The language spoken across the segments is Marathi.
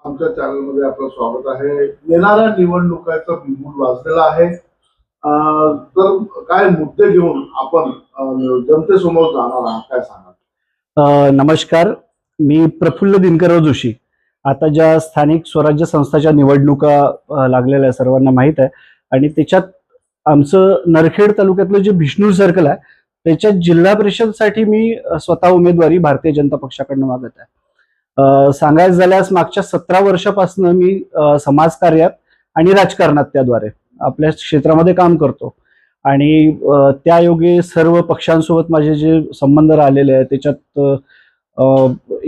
आमच्या चॅनलमध्ये आपलं स्वागत आहे. येणाऱ्या निवडणुकाचा बिगुल वाजलेला आहे. तर काय मुद्दे घेऊन आपण जनतेसमोर जाणार आहात, काय सांगा? नमस्कार. मी प्रफुल्ल दिनकरराव जोशी. आता ज्या स्थानिक स्वराज्य संस्थाच्या निवडणुका लागलेल्या सर्वांना माहीत आहे आणि त्याच्यात आमचं नरखेड तालुक्यातलं जे भिष्णूर सर्कल आहे त्याच्यात जिल्हा परिषदसाठी मी स्वतः उमेदवारी भारतीय जनता पक्षाकडनं मागत आहे. सांगायचं झाल्यास मागच्या 17 वर्षापासून मी समाजकार्यात आणि राजकारणात त्याद्वारे आपल्या क्षेत्रामध्ये काम करतो आणि त्यायोगे सर्व पक्षांसोबत माझे जे संबंध राहिलेले आहेत त्याच्यात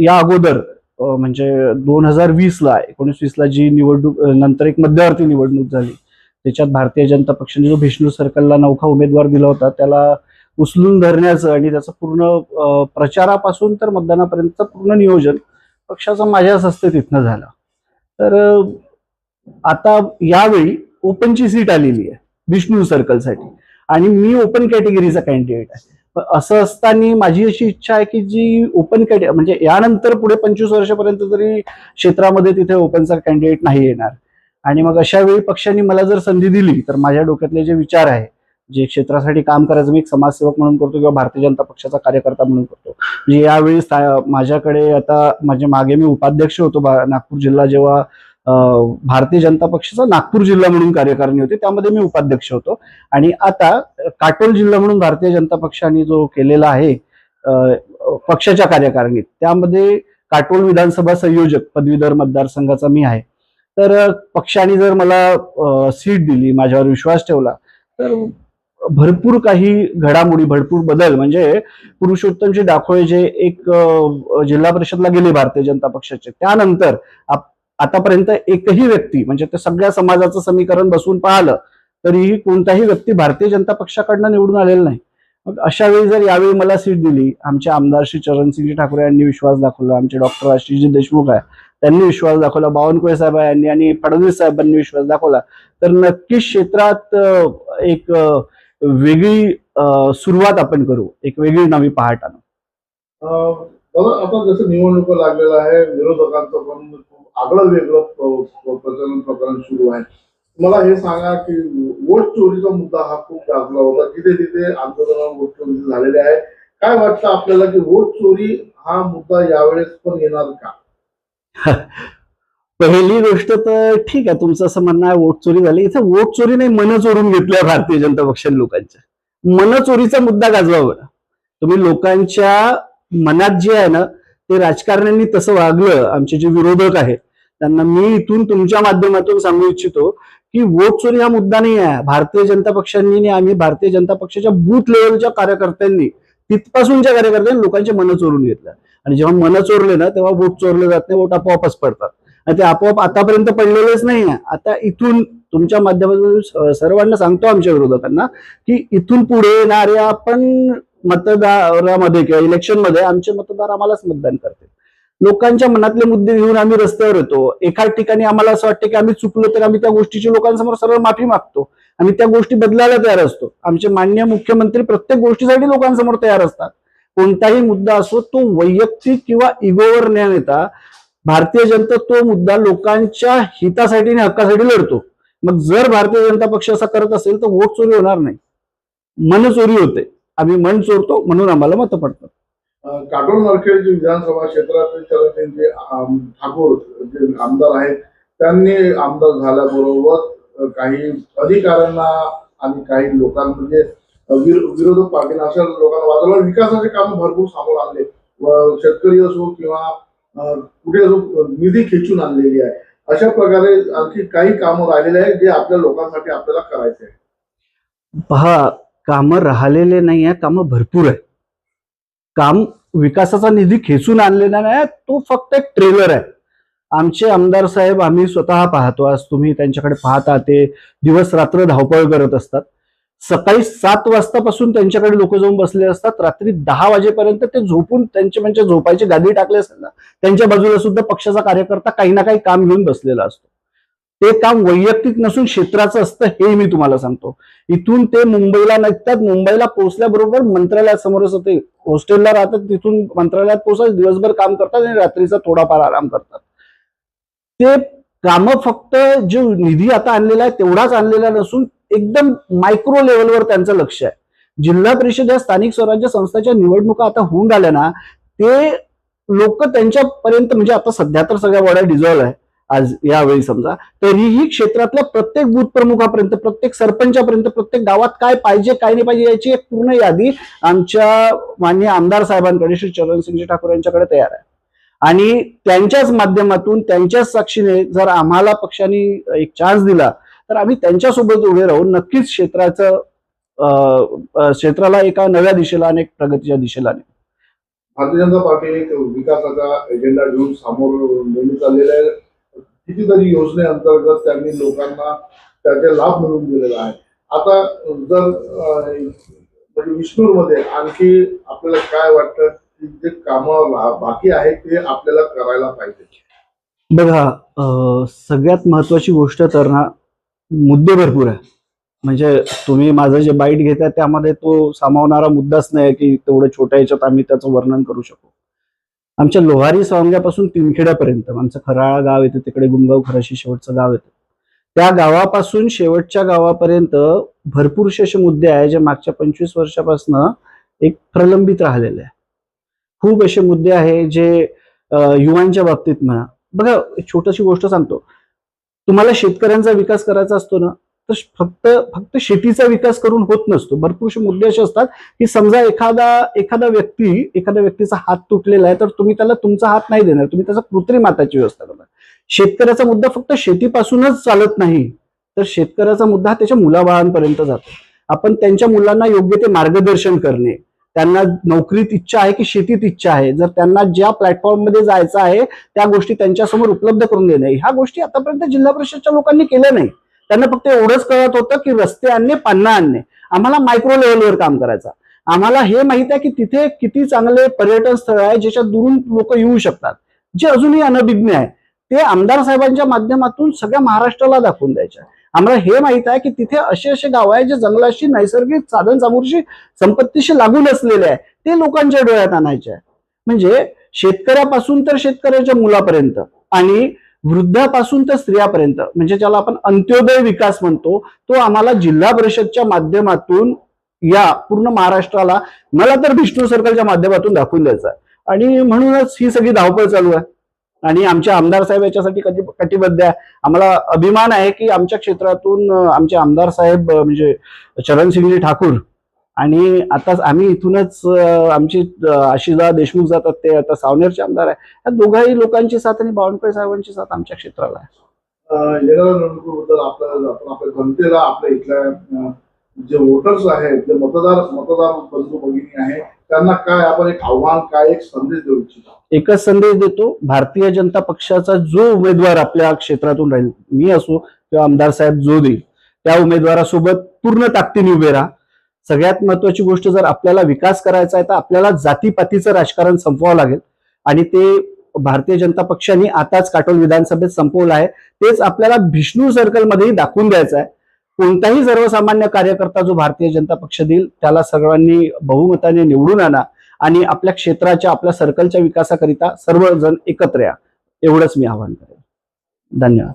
या अगोदर म्हणजे 2020ला 19-20ला जी निवडणूक नंतर एक मध्यवर्ती निवडणूक झाली त्याच्यात भारतीय जनता पक्षाने जो भिष्णू सर्कलला नौखा उमेदवार दिला होता त्याला उचलून धरण्याचं आणि त्याचं पूर्ण प्रचारापासून तर मतदानापर्यंतचं पूर्ण नियोजन पक्षाचं माझ्याच हस्ते तिथनं झालं. तर आता यावेळी ओपनची सीट आलेली आहे विष्णू सर्कलसाठी आणि मी ओपन कॅटेगरीचा कॅन्डिडेट आहे. असं असताना माझी अशी इच्छा आहे की जी ओपन कॅटेगरी म्हणजे यानंतर पुढे 25 वर्षापर्यंत तरी क्षेत्रामध्ये तिथे ओपनचा कॅन्डिडेट नाही येणार आणि मग अशा वेळी पक्षांनी मला जर संधी दिली तर माझ्या डोक्यातले जे विचार आहे जे क्षेत्रासाठी काम करायचं मी एक समाजसेवक म्हणून करतो किंवा भारतीय जनता पक्षाचा कार्यकर्ता म्हणून करतो. म्हणजे यावेळी माझ्याकडे आता माझ्या मागे मी उपाध्यक्ष होतो नागपूर जिल्हा जेव्हा भारतीय जनता पक्षाचा नागपूर जिल्हा म्हणून कार्यकारिणी होती त्यामध्ये मी उपाध्यक्ष होतो आणि आता काटोल जिल्हा म्हणून भारतीय जनता पक्षाने जो केलेला आहे पक्षाच्या कार्यकारिणीत त्यामध्ये काटोल विधानसभा संयोजक पदवीधर मतदारसंघाचा मी आहे. तर पक्षाने जर मला सीट दिली माझ्यावर विश्वास ठेवला तर भरपूर काही घडामोडी भरपूर बदल म्हणजे पुरुषोत्तमजी दाखोळे जे एक जिल्हा परिषदला गेले भारतीय जनता पक्षाचे त्यानंतर आतापर्यंत एकही व्यक्ती म्हणजे ते सगळ्या समाजाचं समीकरण बसून पाहिलं तरीही कोणताही व्यक्ती भारतीय जनता पक्षाकडनं निवडून आलेला नाही. मग अशा वेळी जर यावेळी मला सीट दिली आमचे आमदार श्री चरणसिंगजी ठाकरे यांनी विश्वास दाखवला आहे, आमचे डॉक्टर आशिषजी देशमुख आहे त्यांनी विश्वास दाखवला, बावनकुळे साहेब यांनी आणि फडणवीस साहेबांनी विश्वास दाखवला तर नक्कीच क्षेत्रात एक वेगळी सुरुवात आपण करू, एक वेगळी नवी पहाट आणू. आता जसं निवडणुका लागलेलं आहे विरोधकांचं पण आगळं वेगळं प्रकरण सुरू आहे. मला हे सांगा की वोट चोरीचा मुद्दा हा खूप गाजला होता, तिथे तिथे आंदोलन वोट चोरी झालेले आहे. काय वाटतं आपल्याला की वोट चोरी हा मुद्दा यावेळेस पण येणार का? पहिली गोष्ट तर ठीक आहे तुमचं असं म्हणणं आहे वोट चोरी झाली. इथे वोट चोरी नाही मन चोरून घेतल्या भारतीय जनता पक्षाने लोकांच्या. मन चोरीचा मुद्दा गाजवा बरं. तुम्ही लोकांच्या मनात जे आहे ना ते राजकारण्यांनी तसं वागलं. आमचे जे विरोधक आहेत त्यांना मी इथून तुमच्या माध्यमातून सांगू इच्छितो की वोट चोरी हा मुद्दा नाही आहे. भारतीय जनता पक्षांनी आम्ही भारतीय जनता पक्षाच्या बूथ लेवलच्या कार्यकर्त्यांनी तिथपासूनच्या कार्यकर्त्यांनी लोकांचे मन चोरून घेतलं आणि जेव्हा मन चोरले ना तेव्हा वोट चोरले जात नाही, वोट आपोआपच पडतात आणि ते आपोआप आतापर्यंत पडलेलेच नाही आहे. आता इथून तुमच्या माध्यमातून सर्वांना सांगतो आमच्या विरोधकांना की इथून पुढे येणाऱ्या आपण मतदारामध्ये किंवा इलेक्शन मध्ये आमचे मतदार आम्हालाच मतदान करतील. लोकांच्या मनातले मुद्दे घेऊन आम्ही रस्त्यावर येतो. एका ठिकाणी आम्हाला असं वाटतं की आम्ही चुकलो तर आम्ही त्या गोष्टीची लोकांसमोर सरळ माफी मागतो. आम्ही त्या गोष्टी बदलायला तयार असतो. आमचे माननीय मुख्यमंत्री प्रत्येक गोष्टीसाठी लोकांसमोर तयार असतात. कोणताही मुद्दा असो तो वैयक्तिक किंवा इगोवर न नेता भारतीय जनता तो मुद्दा लोकांच्या हितासाठी आणि हक्कासाठी लढतो. मग जर भारतीय जनता पक्ष असा करत असेल तर वोट चोरी होणार नाही, मन चोरी होते. आम्ही मन चोरतो म्हणून आम्हाला मतं पडतात. काटोल नरखेड जे विधानसभा क्षेत्रातील चरणसिंगजी ठाकूर जे आमदार आहेत त्यांनी आमदार झाल्याबरोबर काही अधिकाऱ्यांना आणि काही लोकांना म्हणजे विरोधक पार्टीने अशा लोकांना वाजवलं. विकासाचे काम भरपूर समोर आणले, शेतकरी असो किंवा कुठे असो निधी खेचून आणलेली आहे. अशा प्रकारे आणखी काही कामं राहिलेले आहेत जे आपल्या लोकांसाठी आपल्याला करायचे आहे. पहा कामं राहिलेले नाही आहे, कामं भरपूर आहे. काम विकासाचा निधी खेचून आणलेला नाही, तो फक्त एक ट्रेलर आहे. आमचे आमदार साहेब आम्ही स्वतः पाहतो, आज तुम्ही त्यांच्याकडे पाहता ते दिवस रात्र धावपळ करत असतात. सकाळी 7 वाजतापासून त्यांच्याकडे लोक जाऊन बसले असतात, रात्री 10 वाजेपर्यंत ते झोपून त्यांचे म्हणजे झोपायची गादी टाकले असतात ना त्यांच्या बाजूला सुद्धा पक्षाचा कार्यकर्ता काही ना काही काम घेऊन बसलेला असतो. ते काम वैयक्तिक नसून क्षेत्राचं असतं हे मी तुम्हाला सांगतो. इथून ते मुंबईला निघतात, मुंबईला पोहोचल्याबरोबर मंत्रालयासमोरच होते, हॉस्टेलला राहतात, तिथून मंत्रालयात पोहोचतात, दिवसभर काम करतात आणि रात्रीचा थोडाफार आराम करतात. ते कामं फक्त जो निधी आता आणलेला आहे तेवढाच आणलेला नसून एकदम मायक्रो लेवलवर त्यांचं लक्ष आहे. जिल्हा परिषद या स्थानिक स्वराज्य संस्थाच्या निवडणुका आता होऊन राहिल्या ना, ते लोक त्यांच्यापर्यंत, म्हणजे आता सध्या तर सगळ्या वड्या डिझॉल्व्ह आहे आज यावेळी समजा, तरीही क्षेत्रातल्या प्रत्येक बूथ प्रमुखापर्यंत, प्रत्येक सरपंचापर्यंत, प्रत्येक गावात काय पाहिजे काय नाही पाहिजे याची एक पूर्ण यादी आमच्या माननीय आमदार साहेबांकडे, श्री चरणसिंगजी ठाकूर यांच्याकडे तयार आहे. आणि त्यांच्याच माध्यमातून, त्यांच्याच साक्षीने जर आम्हाला पक्षाने एक चान्स दिला तर आम्ही त्यांच्यासोबत उभे राहून नक्कीच क्षेत्राला एका नव्या दिशेला आणि एक प्रगतीच्या दिशेला नेऊ. भारतीय जनता पार्टी एक विकासाचा एजेंडा घेऊन समोर नेहमी चाललेल्या आहे. कितीतरी योजनेअंतर्गत त्यांनी लोकांना त्याचे लाभ मिळवून दिलेला आहे. आता जर म्हणजे विष्णूरमध्ये आणखी आपल्याला काय वाटतं की जे कामं बाकी आहेत ते आपल्याला करायला पाहिजे? बघा, सगळ्यात महत्वाची गोष्ट तर ना, मुद्दे भरपूर आहे. म्हणजे तुम्ही माझं जे बाईट घेताय त्यामध्ये तो सामावणारा मुद्दाच नाही की तेवढं छोट्या याच्यात आम्ही त्याचं वर्णन करू शकू. आमच्या लोहारी सावंग्यापासून तिनखेड्यापर्यंत आमचं खराळा गाव येतं, तिकडे गुमगाव खराशी शेवटचं गाव येतं, त्या गावापासून शेवटच्या गावापर्यंत भरपूरसे असे मुद्दे आहे जे मागच्या 25 वर्षापासून एक प्रलंबित राहिलेले आहे. खूप असे मुद्दे आहे जे युवांच्या बाबतीत म्हणा. बघा, एक छोटीशी गोष्ट सांगतो तुम्हाला. शेतकऱ्यांचा विकास करायचा असतो ना, तर फक्त शेतीचा विकास करून होत नसतो. भरपूरसे मुद्दे असे असतात की समजा एखादा व्यक्तीचा हात तुटलेला आहे तर तुम्ही त्याला तुमचा हात नाही देणार, तुम्ही त्याचा कृत्रिम हाताची व्यवस्था करणार. शेतकऱ्याचा मुद्दा फक्त शेतीपासूनच चालत नाही, तर शेतकऱ्याचा मुद्दा त्याच्या मुलाबाळांपर्यंत जातो. आपण त्यांच्या मुलांना योग्य ते मार्गदर्शन करणे, त्यांना नोकरीत इच्छा आहे की शेतीत इच्छा आहे, जर त्यांना ज्या प्लॅटफॉर्म मध्ये जायचं आहे त्या गोष्टी त्यांच्यासमोर उपलब्ध करून देणे, ह्या गोष्टी आतापर्यंत जिल्हा परिषदच्या लोकांनी केल्या नाही. त्यांना फक्त एवढंच कळत होतं की रस्ते आणणे, पान्ना आणणे. आम्हाला मायक्रो लेवलवर काम करायचं. आम्हाला हे माहित आहे की तिथे किती चांगले पर्यटन स्थळ आहे ज्याच्यात दुरून लोक येऊ शकतात, जे अजूनही अनभिज्ञ आहे. ते आमदार साहेबांच्या माध्यमातून सगळ्या महाराष्ट्राला दाखवून द्यायचे. आम्हाला हे माहित आहे की तिथे असे गाव आहे जे जंगलाशी, नैसर्गिक साधन सामुग्रीशी, संपत्तीशी लागून असलेले आहे, ते लोकांच्या डोळ्यात आणायचे आहे. म्हणजे शेतकऱ्यापासून तर शेतकऱ्याच्या मुलापर्यंत आणि वृद्धापासून तर स्त्रियापर्यंत, म्हणजे ज्याला आपण अंत्योदय विकास म्हणतो, तो आम्हाला जिल्हा परिषदच्या माध्यमातून या पूर्ण महाराष्ट्राला, मला तर विष्णू सर्कलच्या माध्यमातून दाखवून द्यायचा आहे. आणि म्हणूनच ही सगळी धावपळ चालू आहे. आणि आमचे आमदार साहेब याच्यासाठी कटिबद्ध आहे. आम्हाला अभिमान आहे की आमच्या क्षेत्रातून आमचे आमदार साहेब म्हणजे चरणसिंगजी ठाकूर, आणि आता आम्ही इथूनच आमची आशिषदादा देशमुख जातात, ते आता सावनेरचे आमदार आहे. या दोघाही लोकांची साथ आणि बावनकुळे साहेबांची साथ आमच्या क्षेत्राला आहे. येणाऱ्या निवडणुकीबद्दल आपण आपल्या जनतेला, आपल्या इथल्या जे वोटर्स आहेत, जे मतदार बंधू भगिनी आहे, त्यांना काय आपण एक आव्हान, काय एक संदेश देऊ इच्छितो? एकच संदेश देतो, भारतीय जनता पक्षाचा जो उमेदवार आपल्या क्षेत्रातून राहील, मी असो किंवा आमदार साहेब जो देईल, त्या उमेदवारासोबत पूर्ण ताकदीने उभे राहा. सगळ्यात महत्वाची गोष्ट, जर आपल्याला विकास करायचा आहे तर आपल्याला जातीपातीचं राजकारण संपवावं लागेल, आणि ते भारतीय जनता पक्षाने आताच काटोल विधानसभेत संपवलं आहे. तेच आपल्याला विष्णू सर्कलमध्येही दाखवून द्यायचं आहे. कोणताही सर्वसामान्य कार्यकर्ता जो भारतीय जनता पक्ष देईल त्याला सर्वांनी बहुमताने निवडून आणा, आणि आपल्या क्षेत्राच्या, आपल्या सर्कलच्या विकासाकरिता सर्वजण एकत्र या, एवढंच मी आवाहन करेन. धन्यवाद.